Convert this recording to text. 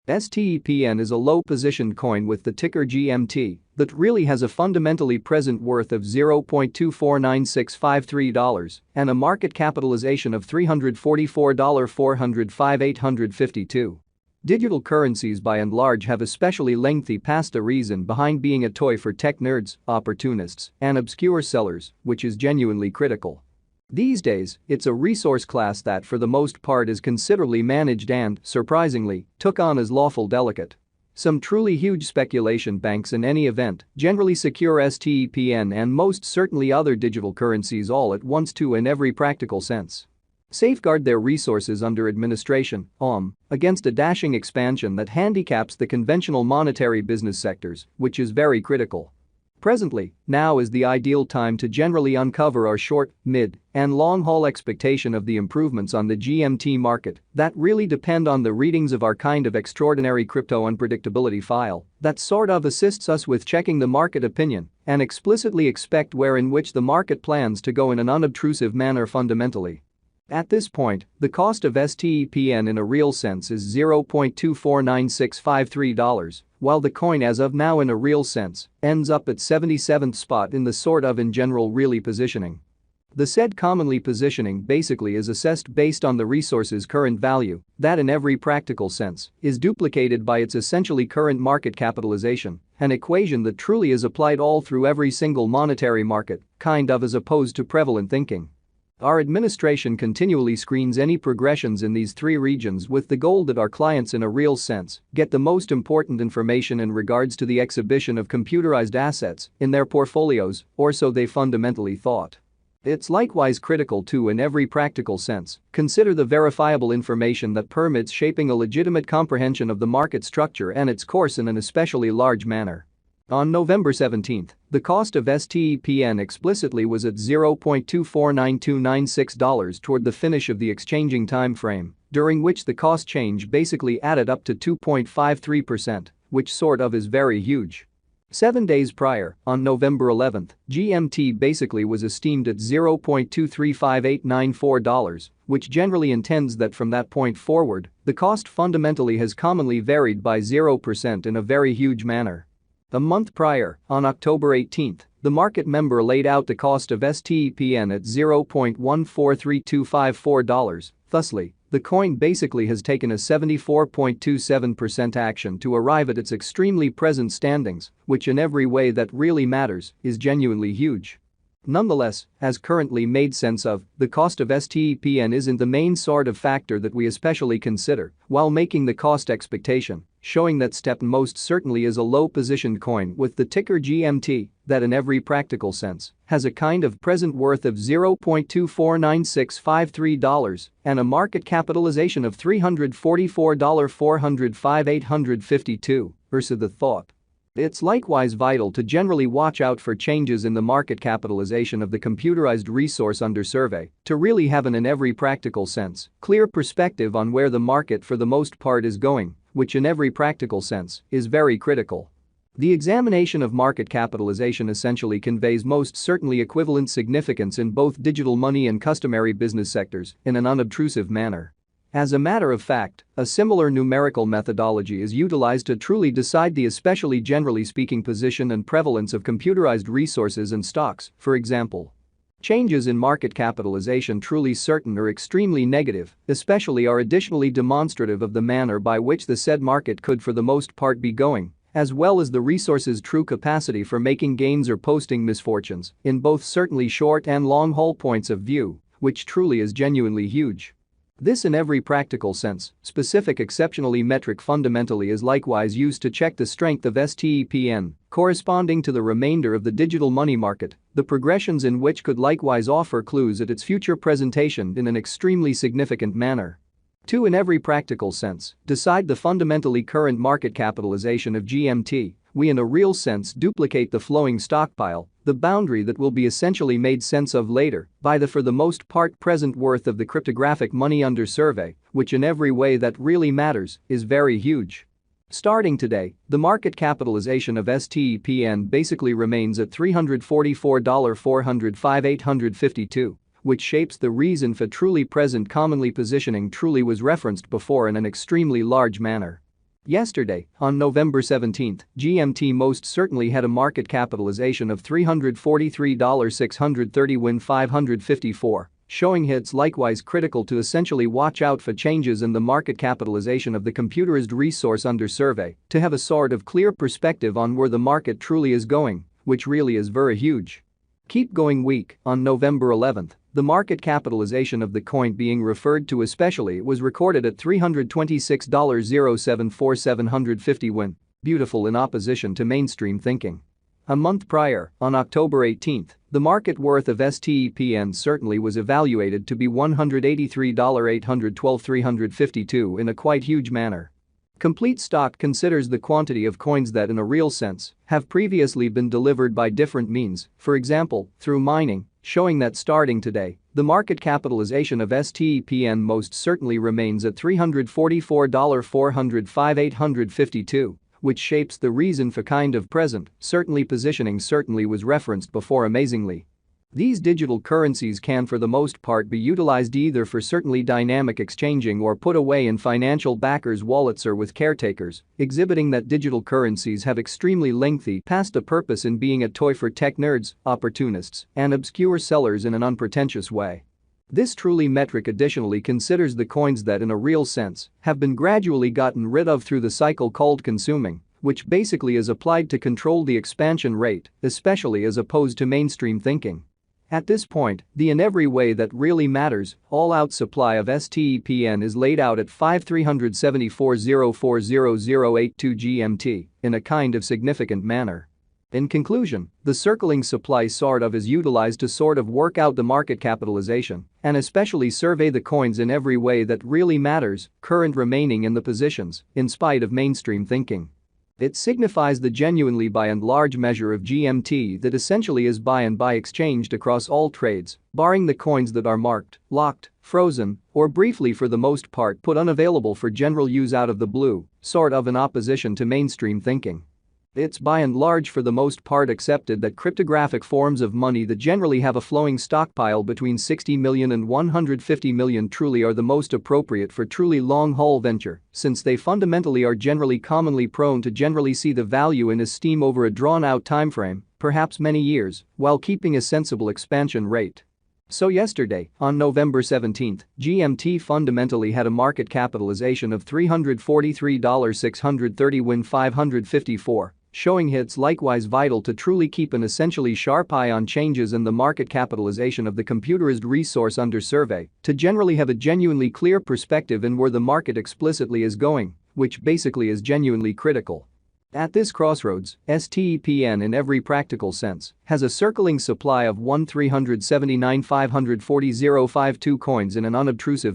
Stepn is a low-positioned coin with the ticker GMT that really has a fundamentally present worth of $0.249653 and a market capitalization of $344,405,852. Digital currencies by and large have especially lengthy past a reason behind being a toy for tech nerds, opportunists, and obscure sellers, which is genuinely critical. These days, it's a resource class that for the most part is considerably managed and, surprisingly, took on as lawful delicate. Some truly huge speculation banks in any event generally secure STEPN and most certainly other digital currencies all at once too in every practical sense. Safeguard their resources under administration, against a dashing expansion that handicaps the conventional monetary business sectors, which is very critical. Presently, now is the ideal time to generally uncover our short, mid, and long-haul expectation of the improvements on the GMT market that really depend on the readings of our kind of extraordinary crypto unpredictability file that sort of assists us with checking the market opinion and explicitly expect where in which the market plans to go in an unobtrusive manner fundamentally. At this point, the cost of STEPN in a real sense is $0.249653, while the coin as of now in a real sense ends up at 77th spot in the sort of in general really positioning. The said commonly positioning basically is assessed based on the resource's current value that in every practical sense is duplicated by its essentially current market capitalization, an equation that truly is applied all through every single monetary market, kind of as opposed to prevalent thinking. Our administration continually screens any progressions in these three regions with the goal that our clients in a real sense get the most important information in regards to the exhibition of computerized assets in their portfolios, or so they fundamentally thought. It's likewise critical to in every practical sense consider the verifiable information that permits shaping a legitimate comprehension of the market structure and its course in an especially large manner. On November 17, the cost of STEPN explicitly was at $0.249296 toward the finish of the exchanging time frame, during which the cost change basically added up to 2.53%, which sort of is very huge. 7 days prior, on November 11, GMT basically was esteemed at $0.235894, which generally intends that from that point forward, the cost fundamentally has commonly varied by 0% in a very huge manner. A month prior, on October 18, the market member laid out the cost of STEPN at $0.143254. Thusly, the coin basically has taken a 74.27% action to arrive at its extremely present standings, which in every way that really matters is genuinely huge. Nonetheless, as currently made sense of, the cost of STEPN isn't the main sort of factor that we especially consider while making the cost expectation, showing that Stepn most certainly is a low-positioned coin with the ticker GMT that in every practical sense has a kind of present worth of $0.249653 and a market capitalization of $344,405,852 versus the thought. It's likewise vital to generally watch out for changes in the market capitalization of the computerized resource under survey to really have an in every practical sense clear perspective on where the market for the most part is going, which in every practical sense is very critical. The examination of market capitalization essentially conveys most certainly equivalent significance in both digital money and customary business sectors in an unobtrusive manner. As a matter of fact, a similar numerical methodology is utilized to truly decide the especially generally speaking position and prevalence of computerized resources and stocks, for example. Changes in market capitalization truly certain or extremely negative, especially are additionally demonstrative of the manner by which the said market could for the most part be going, as well as the resource's true capacity for making gains or posting misfortunes in both certainly short and long-haul points of view, which truly is genuinely huge. This in every practical sense, specific exceptionally metric fundamentally is likewise used to check the strength of STEPN, corresponding to the remainder of the digital money market, the progressions in which could likewise offer clues at its future presentation in an extremely significant manner. To in every practical sense, decide the fundamentally current market capitalization of GMT, we in a real sense duplicate the flowing stockpile, the boundary that will be essentially made sense of later by the for the most part present worth of the cryptographic money under survey, which in every way that really matters is very huge. Starting today, the market capitalization of STEPN basically remains at $344,405,852, which shapes the reason for truly present commonly positioning truly was referenced before in an extremely large manner. Yesterday, on November 17, GMT most certainly had a market capitalization of $343,630 win 554, showing it's likewise critical to essentially watch out for changes in the market capitalization of the computerized resource under survey to have a sort of clear perspective on where the market truly is going, which really is very huge. Keep going week, on November 11, the market capitalization of the coin being referred to especially was recorded at $326,074,750 win, beautiful in opposition to mainstream thinking. A month prior, on October 18, the market worth of Stepn certainly was evaluated to be $183,812,352 in a quite huge manner. Complete Stock considers the quantity of coins that in a real sense have previously been delivered by different means, for example, through mining, showing that starting today, the market capitalization of Stepn most certainly remains at $344,405,852, which shapes the reason for kind of present, certainly positioning certainly was referenced before amazingly. These digital currencies can for the most part be utilized either for certainly dynamic exchanging or put away in financial backers' wallets or with caretakers, exhibiting that digital currencies have extremely lengthy past a purpose in being a toy for tech nerds, opportunists, and obscure sellers in an unpretentious way. This truly metric additionally considers the coins that in a real sense have been gradually gotten rid of through the cycle called consuming, which basically is applied to control the expansion rate, especially as opposed to mainstream thinking. At this point, the in every way that really matters, all-out supply of Stepn is laid out at 5,374,040,082 GMT in a kind of significant manner. In conclusion, the circling supply sort of is utilized to sort of work out the market capitalization and especially survey the coins in every way that really matters, current remaining in the positions, in spite of mainstream thinking. It signifies the genuinely by and large measure of GMT that essentially is by and by exchanged across all trades, barring the coins that are marked, locked, frozen, or briefly for the most part put unavailable for general use out of the blue, sort of in opposition to mainstream thinking. It's by and large for the most part accepted that cryptographic forms of money that generally have a flowing stockpile between 60 million and 150 million truly are the most appropriate for truly long-haul venture, since they fundamentally are generally commonly prone to generally see the value in esteem over a drawn-out timeframe, perhaps many years, while keeping a sensible expansion rate. So yesterday, on November 17, GMT fundamentally had a market capitalization of $343,630 win 554. Showing it's likewise vital to truly keep an essentially sharp eye on changes in the market capitalization of the computerized resource under survey to generally have a genuinely clear perspective in where the market explicitly is going, which basically is genuinely critical. At this crossroads, Stepn in every practical sense has a circling supply of 1,379,540,052 coins in an unobtrusive manner.